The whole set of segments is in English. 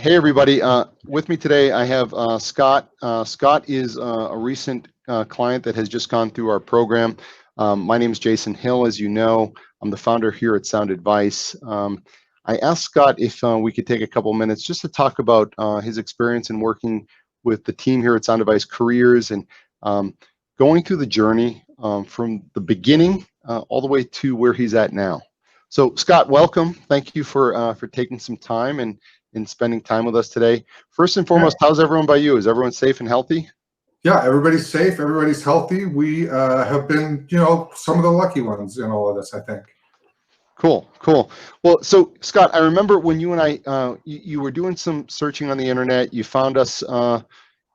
Hey everybody, with me today I have Scott. Scott is a recent client that has just gone through our program. My name is Jason Hill, as you know. I'm the founder here at Sound Advice. I asked Scott if we could take a couple minutes just to talk about his experience in working with the team here at Sound Advice Careers and going through the journey from the beginning all the way to where he's at now. So Scott, welcome. Thank you for taking some time and spending time with us today. First and foremost, how's everyone by you? Is everyone safe and healthy? Yeah, everybody's safe. Everybody's healthy. We have been, some of the lucky ones in all of this, I think. Cool. Well, so Scott, I remember when you and I, you were doing some searching on the internet, you found us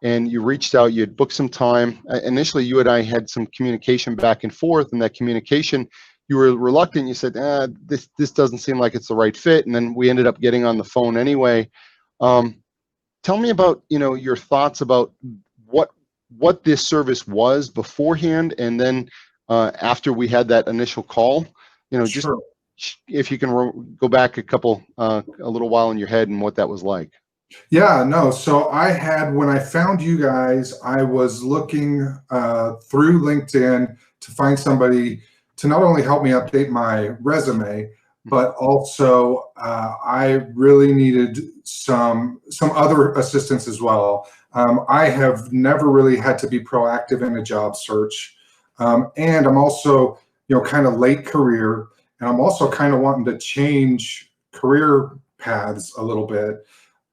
and you reached out, you had booked some time. Initially, you and I had some communication back and forth, and that communication, you were reluctant. You said, this doesn't seem like it's the right fit. And then we ended up getting on the phone anyway. Tell me about, your thoughts about what this service was beforehand, and then after we had that initial call, just Sure. if you can go back a little while in your head and what that was like. Yeah, no. So when I found you guys, I was looking through LinkedIn to find somebody to not only help me update my resume, but also I really needed some other assistance as well. I have never really had to be proactive in a job search. And I'm also, kind of late career, and I'm also kind of wanting to change career paths a little bit.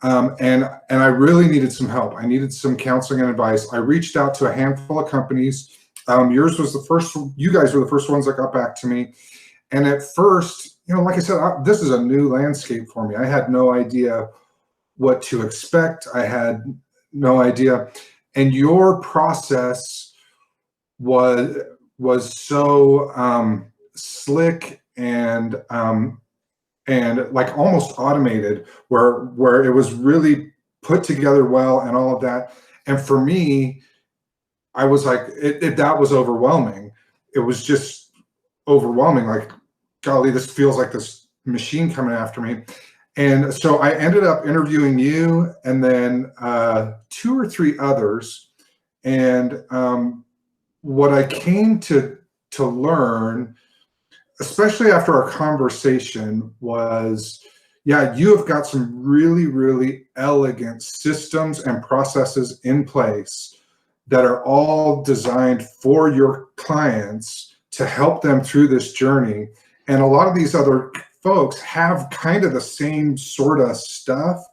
And I really needed some help. I needed some counseling and advice. I reached out to a handful of companies. Yours was the first. You guys were the first ones that got back to me. And at first, like I said, this is a new landscape for me. I had no idea what to expect. I had no idea. And your process was so slick and like almost automated, where it was really put together well and all of that. And for me, I was like, that was overwhelming. It was just overwhelming. Like, golly, this feels like this machine coming after me. And so I ended up interviewing you and then 2 or 3 others. And what I came to learn, especially after our conversation, was, yeah, you have got some really, really elegant systems and processes in place that are all designed for your clients to help them through this journey. And a lot of these other folks have kind of the same sort of stuff,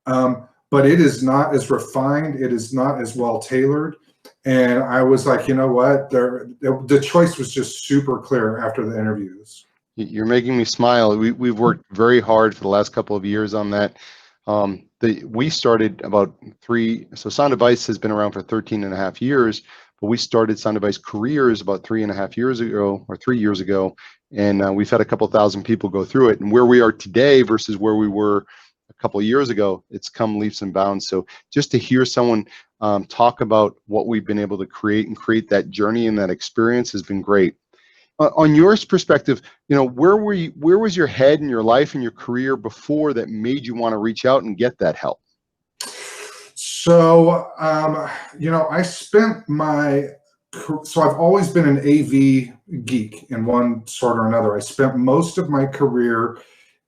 but it is not as refined. It is not as well tailored. And I was like, you know what? The choice was just super clear after the interviews. You're making me smile. We've worked very hard for the last couple of years on that. We started about so Sound Advice has been around for 13 and a half years, but we started Sound Advice Careers about 3.5 years ago, or 3 years ago. And we've had a couple thousand people go through it. And where we are today versus where we were a couple of years ago, it's come leaps and bounds. So just to hear someone talk about what we've been able to create that journey and that experience has been great. On your perspective, where was your head in your life and your career before that made you want to reach out and get that help? So, so I've always been an AV geek in one sort or another. I spent most of my career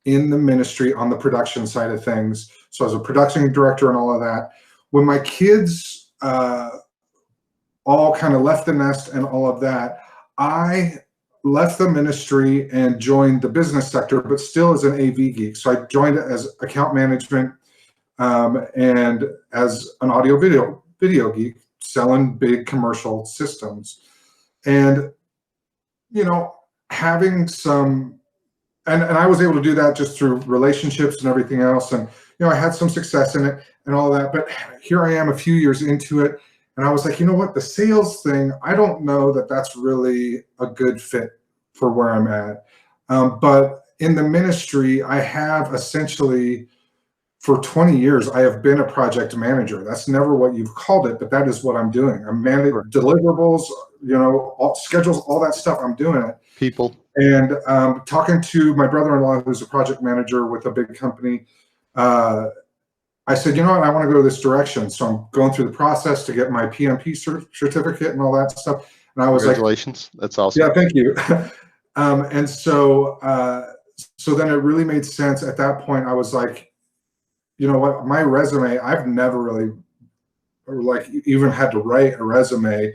in the ministry on the production side of things. So as a production director and all of that. When my kids all kind of left the nest and all of that, I left the ministry and joined the business sector, but still as an AV geek. So I joined it as account management and as an audio video geek, selling big commercial systems. And, having some, and I was able to do that just through relationships and everything else. And, I had some success in it and all that, but here I am a few years into it. And I was like, you know what, the sales thing, I don't know that that's really a good fit for where I'm at. But in the ministry, I have essentially, for 20 years, I have been a project manager. That's never what you've called it, but that is what I'm doing. I'm managing deliverables, all schedules, all that stuff. I'm doing it. People. And talking to my brother-in-law, who's a project manager with a big company, I said, you know what, I want to go this direction. So I'm going through the process to get my PMP certificate and all that stuff. And I was like, Congratulations. That's awesome. yeah, thank you. And so then it really made sense. At that point, I was like, you know what, my resume, I've never really like even had to write a resume,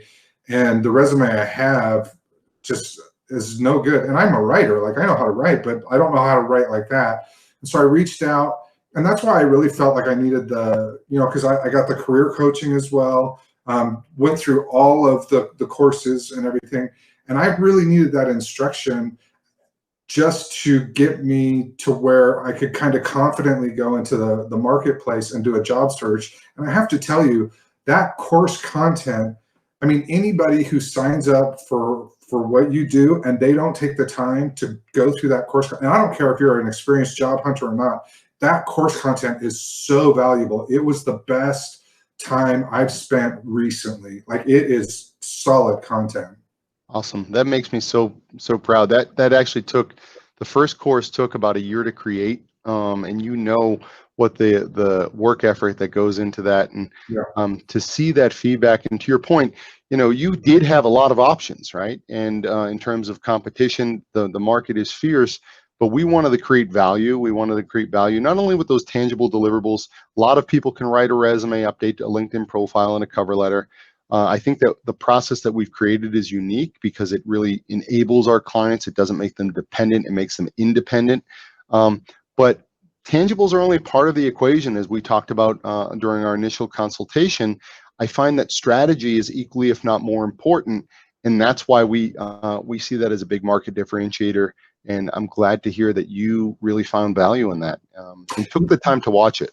and the resume I have just is no good. And I'm a writer, like I know how to write, but I don't know how to write like that. And so I reached out, and that's why I really felt like I needed the, you know, because I got the career coaching as well, went through all of the courses and everything, and I really needed that instruction just to get me to where I could kind of confidently go into the marketplace and do a job search. And I have to tell you, that course content, I mean, anybody who signs up for what you do and they don't take the time to go through that course, and I don't care if you're an experienced job hunter or not, that course content is so valuable. It was the best time I've spent recently. Like, it is solid content. Awesome. That makes me so proud. That actually took, the first course took about a year to create, and you know what the work effort that goes into that, and Yeah. to see that feedback. And to your point, you know, you did have a lot of options, right? And in terms of competition, the market is fierce, but we wanted to create value. We wanted to create value not only with those tangible deliverables. A lot of people can write a resume, update a LinkedIn profile, and a cover letter. I think that the process that we've created is unique because it really enables our clients. It doesn't make them dependent, it makes them independent. But tangibles are only part of the equation, as we talked about during our initial consultation. I find that strategy is equally, if not more important, and that's why we see that as a big market differentiator. And I'm glad to hear that you really found value in that and took the time to watch it.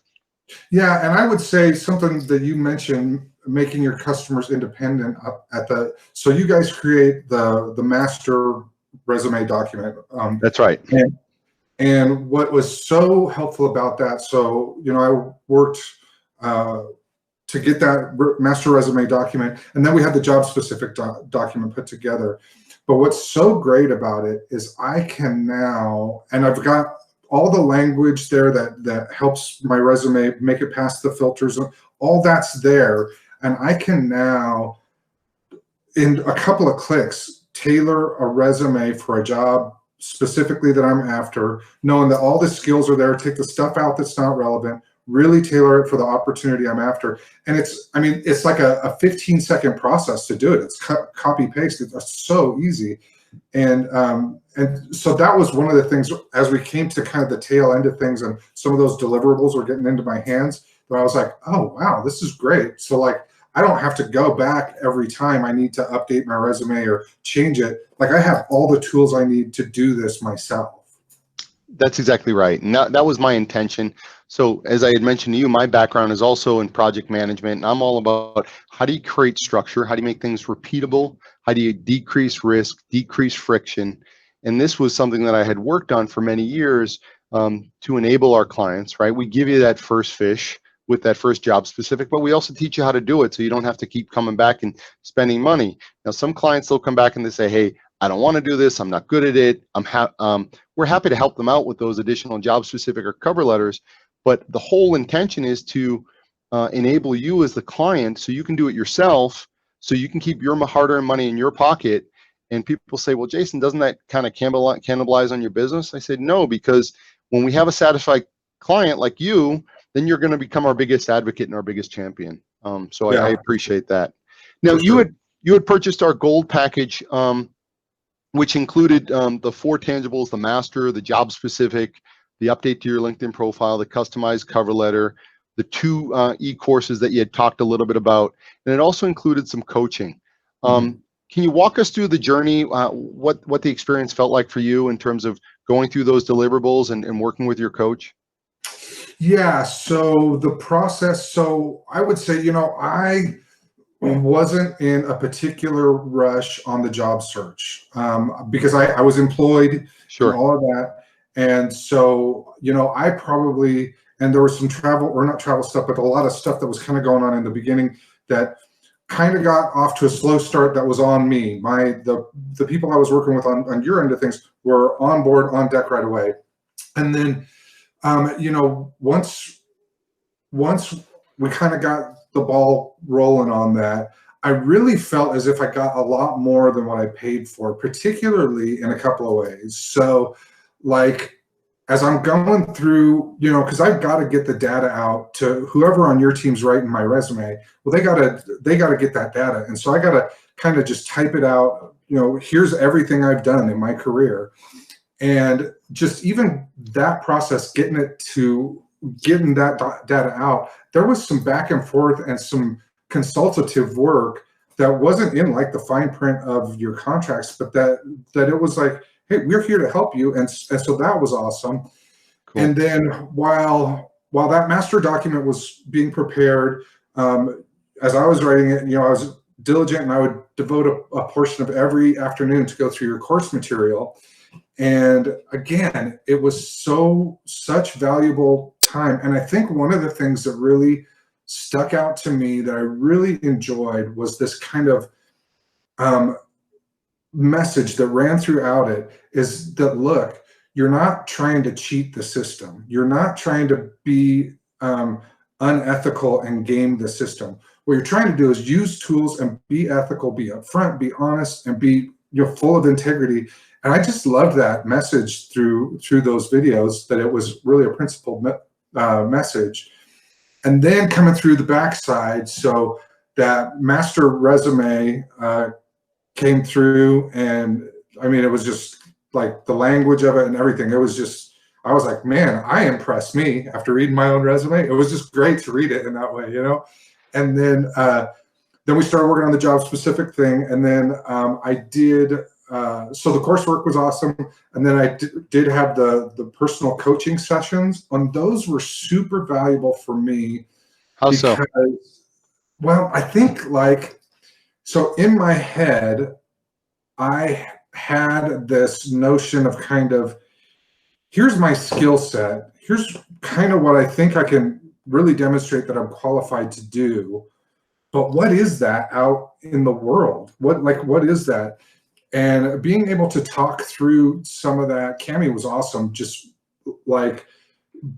Yeah, and I would say something that you mentioned, making your customers independent so you guys create the master resume document. That's right. And what was so helpful about that, so, you know, I worked to get that master resume document, and then we had the job specific document put together. But what's so great about it is I can now, and I've got all the language there that helps my resume make it past the filters, all that's there. And I can now, in a couple of clicks, tailor a resume for a job specifically that I'm after, knowing that all the skills are there, take the stuff out that's not relevant, really tailor it for the opportunity I'm after. And it's, I mean, it's like a 15-second process to do it. It's copy paste. It's so easy. And so that was one of the things, as we came to kind of the tail end of things and some of those deliverables were getting into my hands, that I was like, oh, wow, this is great. So like, I don't have to go back every time I need to update my resume or change it. Like, I have all the tools I need to do this myself. That's exactly right. And that was my intention. So as I had mentioned to you, my background is also in project management, and I'm all about how do you create structure? How do you make things repeatable? How do you decrease risk, decrease friction? And this was something that I had worked on for many years to enable our clients, right? We give you that first fish with that first job specific, but we also teach you how to do it so you don't have to keep coming back and spending money. Now, some clients, they'll come back and they say, hey, I don't want to do this. I'm not good at it. We're happy to help them out with those additional job specific or cover letters. But the whole intention is to enable you as the client so you can do it yourself, so you can keep your hard-earned money in your pocket. And people say, well, Jason, doesn't that kind of cannibalize on your business? I said, no, because when we have a satisfied client like you, then you're going to become our biggest advocate and our biggest champion. So yeah. I appreciate that. Now, you had purchased our gold package, which included the 4 tangibles: the master, the job specific, the update to your LinkedIn profile, the customized cover letter, the 2 e-courses that you had talked a little bit about, and it also included some coaching. Can you walk us through the journey, what the experience felt like for you in terms of going through those deliverables and working with your coach? Yeah, so the process, so I would say, you know, I wasn't in a particular rush on the job search because I was employed and all of that. And so, you know, I probably, and there was some travel, or not travel stuff, but a lot of stuff that was kind of going on in the beginning that kind of got off to a slow start. That was on me. The people I was working with on your end of things were on board, on deck right away. And then, you know, once once we kind of got the ball rolling on that, I really felt as if I got a lot more than what I paid for, particularly in a couple of ways. So, like, as I'm going through, because I've got to get the data out to whoever on your team's writing my resume. Well, they gotta get that data, and so I gotta kind of just type it out. Here's everything I've done in my career, and just even that process, getting that data out. There was some back and forth and some consultative work that wasn't in like the fine print of your contracts, but that it was like, hey, we're here to help you, and so that was awesome. Cool. And then while that master document was being prepared, as I was writing it, I was diligent, and I would devote a portion of every afternoon to go through your course material. And again, it was such valuable time. And I think one of the things that really stuck out to me that I really enjoyed was this kind of message that ran throughout it, is that, look, you're not trying to cheat the system. You're not trying to be unethical and game the system. What you're trying to do is use tools and be ethical, be upfront, be honest, and be full of integrity. And I just loved that message through those videos, that it was really a principled message. And then coming through the backside, so that master resume came through, and I mean, it was just like the language of it and everything. It was just, I was like, man, I impressed me after reading my own resume. It was just great to read it in that way, And then we started working on the job specific thing, and then I did. So the coursework was awesome, and then I did have the personal coaching sessions, and those were super valuable for me. How so? Well, I think so in my head, I had this notion of kind of, here's my skill set, here's kind of what I think I can really demonstrate that I'm qualified to do, but what is that out in the world? What is that? And being able to talk through some of that, Cami was awesome. Just like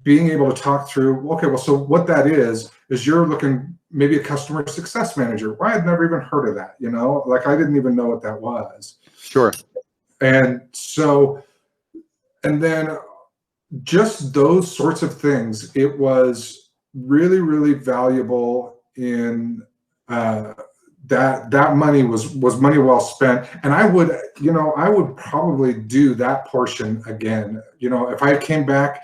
being able to talk through, okay, well, so what that is you're looking maybe a customer success manager. Well, I had never even heard of that, like I didn't even know what that was. Sure. And so, and then just those sorts of things, it was really, really valuable in that money was money well spent. And I would probably do that portion again. If I came back,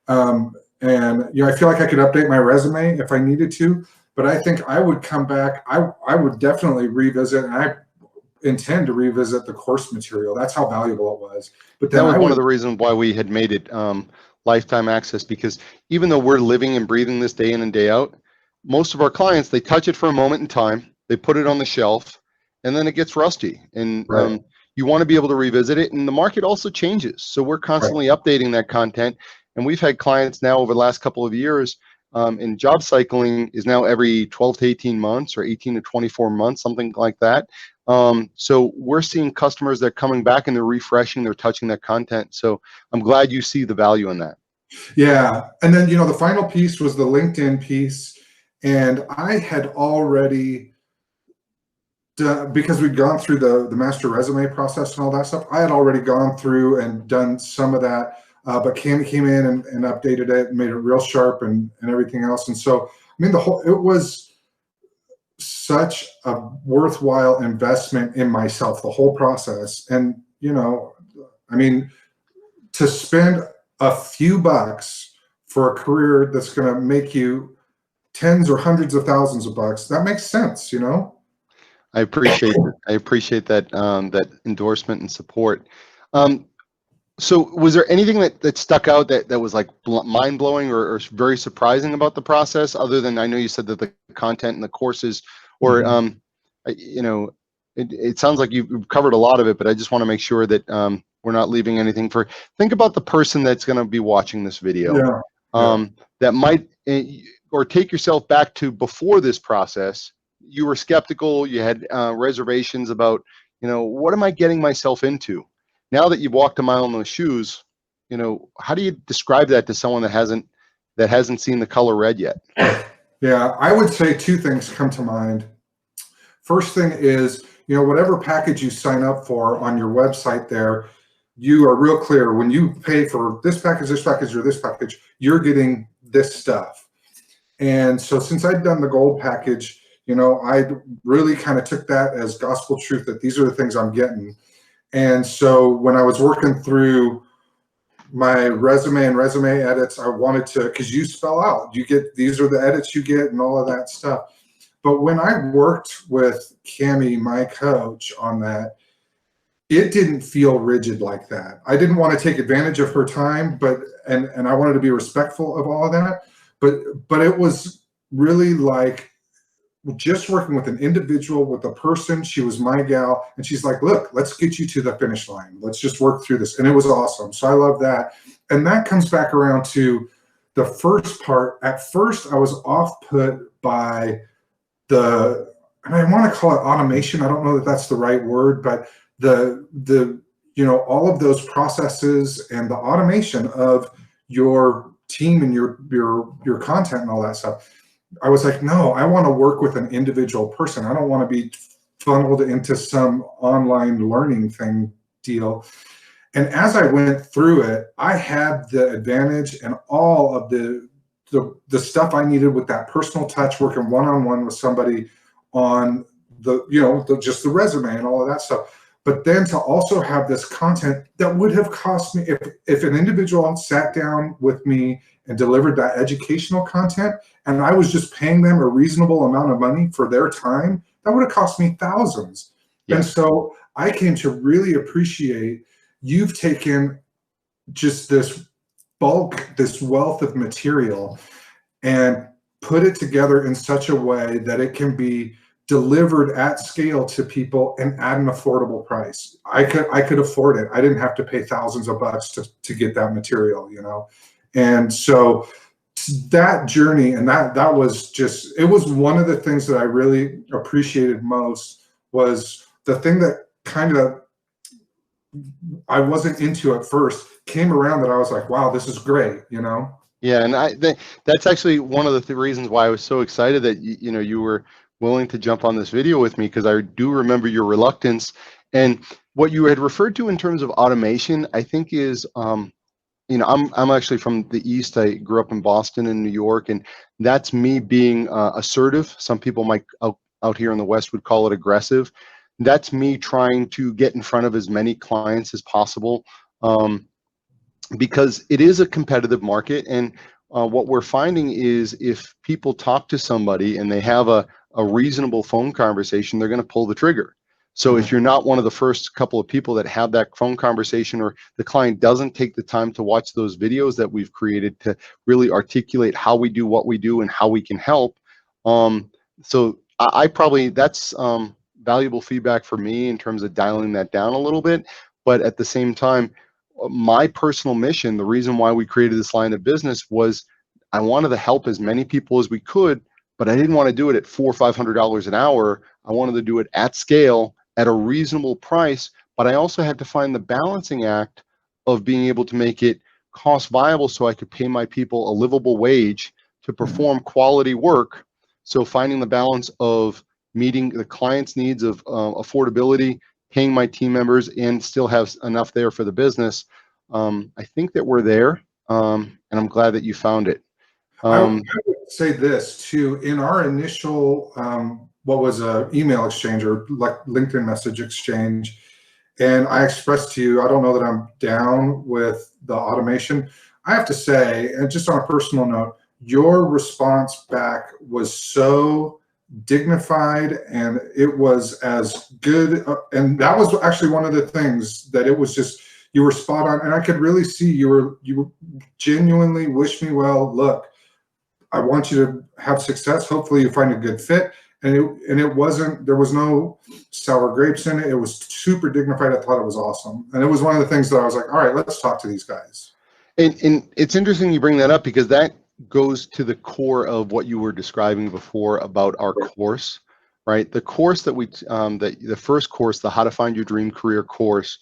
and I feel like I could update my resume if I needed to, but I think I would come back. I would definitely revisit, and I intend to revisit the course material. That's how valuable it was. But then that was one of the reasons why we had made it lifetime access, because even though we're living and breathing this day in and day out, most of our clients, they touch it for a moment in time, they put it on the shelf, and then it gets rusty. And right. You want to be able to revisit it, and the market also changes. So we're constantly updating that content. And we've had clients now over the last couple of years, and job cycling is now every 12 to 18 months or 18 to 24 months, something like that. So we're seeing customers that are coming back and they're refreshing, they're touching that content. So I'm glad you see the value in that. Yeah. And then, the final piece was the LinkedIn piece. And I had already done, because we'd gone through the master resume process and all that stuff, I had already gone through and done some of that. But Cami came in and updated it and made it real sharp and everything else. And so, I mean, it was such a worthwhile investment in myself, the whole process. And, I mean, to spend a few bucks for a career that's going to make you tens or hundreds of thousands of bucks, that makes sense, I appreciate that that endorsement and support. So was there anything that stuck out that was like mind-blowing or very surprising about the process, other than, I know you said that the content and the courses, or it sounds like you've covered a lot of it, but I just want to make sure that we're not leaving anything for, think about the person that's going to be watching this video. That might, or take yourself back to before this process. You were skeptical, you had reservations about, what am I getting myself into? Now that you've walked a mile in those shoes, how do you describe that to someone that that hasn't seen the color red yet? Yeah, I would say two things come to mind. First thing is, whatever package you sign up for on your website there, you are real clear when you pay for this package, or this package, you're getting this stuff. And so since I'd done the gold package, I really kind of took that as gospel truth that these are the things I'm getting. And so when I was working through my resume and resume edits, I wanted to, because you spell out, these are the edits you get and all of that stuff. But when I worked with Cammie, my coach, on that, it didn't feel rigid like that. I didn't want to take advantage of her time, and I wanted to be respectful of all of that. But it was really like just working with an individual, with a person. She was my gal, and she's like, look, let's get you to the finish line. Let's just work through this. And it was awesome. So I love that. And that comes back around to the first part. At first, I was off put by and I want to call it automation. I don't know that that's the right word, but all of those processes and the automation of your team and your content and all that stuff. I was like, no, I want to work with an individual person. I don't want to be funneled into some online learning deal. And as I went through it, I had the advantage and all of the stuff I needed with that personal touch, working one-on-one with somebody on just the resume and all of that stuff. But then to also have this content that would have cost me, if an individual sat down with me and delivered that educational content, and I was just paying them a reasonable amount of money for their time, that would have cost me thousands. Yeah. And so I came to really appreciate you've taken just this bulk, this wealth of material, and put it together in such a way that it can be delivered at scale to people and at an affordable price. I could afford it. I didn't have to pay thousands of bucks to get that material, And so that journey, and that was just, it was one of the things that I really appreciated most, was the thing that kind of I wasn't into at first came around, that I was like, wow, this is great, Yeah, and that's actually one of the reasons why I was so excited that you were willing to jump on this video with me, because I do remember your reluctance. And what you had referred to in terms of automation, I think is, I'm actually from the East. I grew up in Boston and New York, and that's me being assertive. Some people might out here in the West would call it aggressive. That's me trying to get in front of as many clients as possible, because it is a competitive market. And what we're finding is, if people talk to somebody and they have a reasonable phone conversation, they're going to pull the trigger. So if you're not one of the first couple of people that have that phone conversation, or the client doesn't take the time to watch those videos that we've created to really articulate how we do what we do and how we can help, so I probably, that's valuable feedback for me in terms of dialing that down a little bit. But at the same time, my personal mission, the reason why we created this line of business, was I wanted to help as many people as we could, but I didn't want to do it at $400 or $500 an hour. I wanted to do it at scale at a reasonable price, but I also had to find the balancing act of being able to make it cost viable so I could pay my people a livable wage to perform quality work. So finding the balance of meeting the client's needs of affordability, paying my team members, and still have enough there for the business. I think that we're there, and I'm glad that you found it. I would say this too. In our initial, what was a email exchange, or like LinkedIn message exchange, and I expressed to you, I don't know that I'm down with the automation. I have to say, and just on a personal note, your response back was so dignified, and it was as good. And that was actually one of the things that it was just, you were spot on. And I could really see you genuinely wish me well. Look, I want you to have success. Hopefully you find a good fit. And it wasn't, there was no sour grapes in it. It was super dignified. I thought it was awesome. And it was one of the things that I was like, all right, let's talk to these guys. And it's interesting you bring that up, because that goes to the core of what you were describing before about our course, right? The course that the first course, the How to Find Your Dream Career course,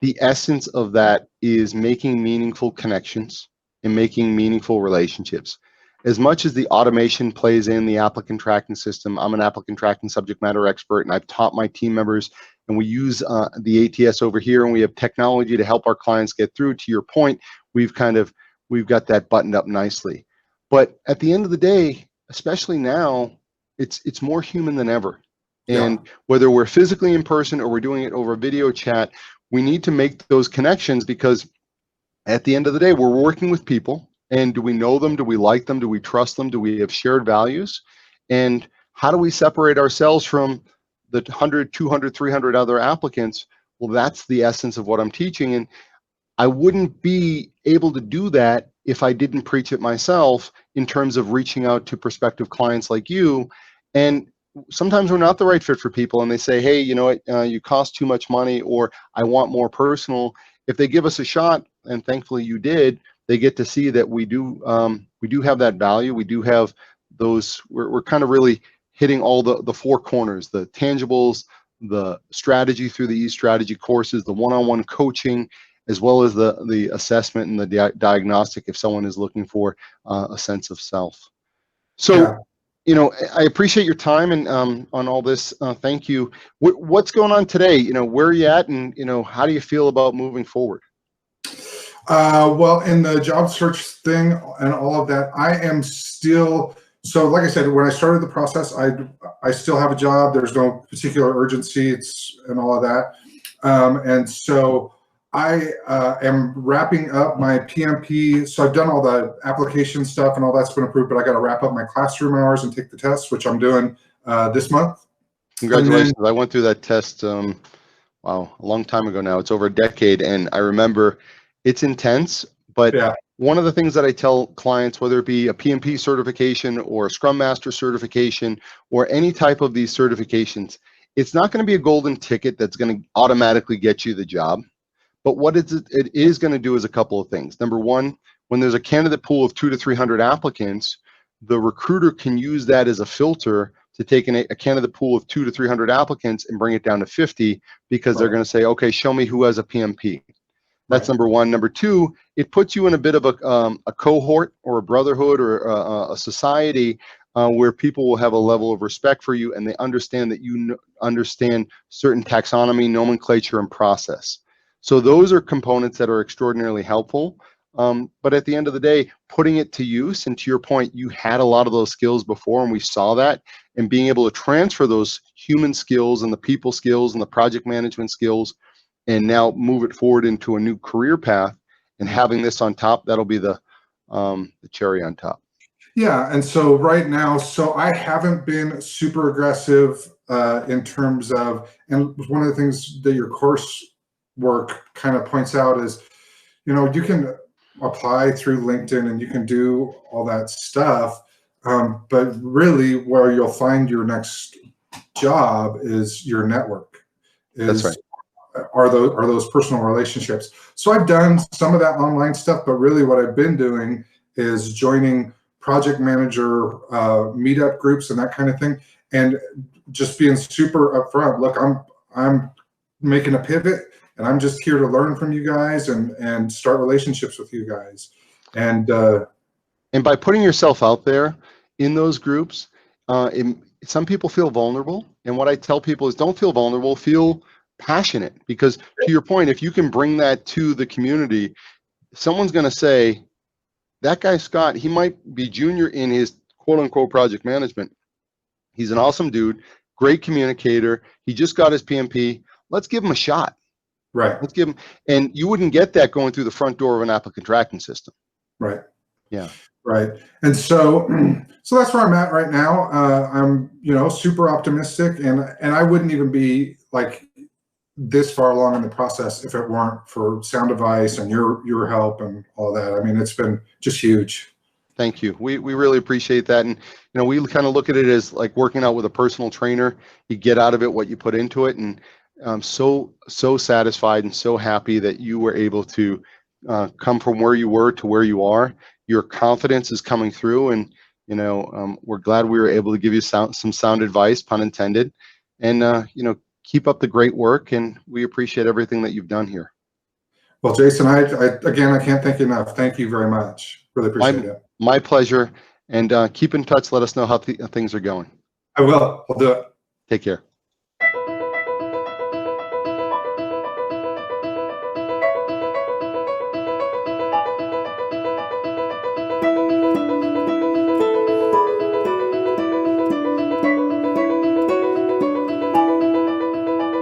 the essence of that is making meaningful connections, in making meaningful relationships. As much as the automation plays in the applicant tracking system, I'm an applicant tracking subject matter expert, and I've taught my team members, and we use the ATS over here, and we have technology to help our clients get through. To your point, we've got that buttoned up nicely. But at the end of the day, especially now, it's more human than ever. And whether we're physically in person or we're doing it over video chat, we need to make those connections, because at the end of the day, we're working with people. And do we know them? Do we like them? Do we trust them? Do we have shared values? And how do we separate ourselves from the 100, 200, 300 other applicants? Well, that's the essence of what I'm teaching. And I wouldn't be able to do that if I didn't preach it myself, in terms of reaching out to prospective clients like you. And sometimes we're not the right fit for people, and they say, hey, you know what, you cost too much money, or I want more personal. If they give us a shot, and thankfully you did, they get to see that we do have that value. We do have those, we're kind of really hitting all the four corners: the tangibles, the strategy through the e-strategy courses, the one-on-one coaching, as well as the assessment and the diagnostic if someone is looking for a sense of self. So, you know, I appreciate your time and on all this. Thank you. What's going on today? You know, where are you at, and you know, how do you feel about moving forward? Well, in the job search thing and all of that, I am still, so like I said, when I started the process, I still have a job. There's no particular urgency, and all of that. And so I am wrapping up my PMP. So I've done all the application stuff and all that's been approved, but I got to wrap up my classroom hours and take the test, which I'm doing this month. Congratulations. I went through that test, wow, a long time ago now. It's over a decade. And I remember it's intense, but one of the things that I tell clients, whether it be a PMP certification or a Scrum Master certification or any type of these certifications, it's not going to be a golden ticket that's going to automatically get you the job. But what it is going to do is a couple of things. Number one, when there's a candidate pool of 200 to 300 applicants, the recruiter can use that as a filter to take a candidate pool of 200 to 300 applicants and bring it down to 50, because they're going to say, okay, show me who has a PMP. That's number one. Number two, it puts you in a bit of a cohort or a brotherhood or a society where people will have a level of respect for you, and they understand that you understand certain taxonomy, nomenclature, and process. So those are components that are extraordinarily helpful. But at the end of the day, putting it to use, and to your point, you had a lot of those skills before, and we saw that, and being able to transfer those human skills and the people skills and the project management skills, and now move it forward into a new career path, and having this on top, that'll be the cherry on top. Yeah, and so right now, so I haven't been super aggressive in terms of, and one of the things that your course work kind of points out is, you know, you can apply through LinkedIn and you can do all that stuff, but really where you'll find your next job is your network. That's right. Are those personal relationships. So I've done some of that online stuff, but really what I've been doing is joining project manager meetup groups and that kind of thing, and just being super upfront. Look, I'm making a pivot, and I'm just here to learn from you guys and start relationships with you guys. And by putting yourself out there in those groups, some people feel vulnerable, and what I tell people is, don't feel vulnerable, feel passionate, because to your point, if you can bring that to the community, someone's going to say, that guy Scott, he might be junior in his quote unquote project management. He's an awesome dude, great communicator. He just got his PMP. Let's give him a shot. Right. Let's give him, and you wouldn't get that going through the front door of an applicant tracking system. Right. Yeah. Right. And so that's where I'm at right now. I'm, you know, super optimistic, and I wouldn't even be like this far along in the process if it weren't for Sound Advice and your help and all that. I mean, it's been just huge. Thank you. We really appreciate that. And, you know, we kind of look at it as like working out with a personal trainer. You get out of it what you put into it. And I'm so satisfied and so happy that you were able to come from where you were to where you are. Your confidence is coming through, and, you know, we're glad we were able to give you some sound advice, pun intended. And, you know, keep up the great work, and we appreciate everything that you've done here. Well, Jason, again, I can't thank you enough. Thank you very much. Really appreciate it. My pleasure. And keep in touch. Let us know how things are going. I will. I'll do it. Take care.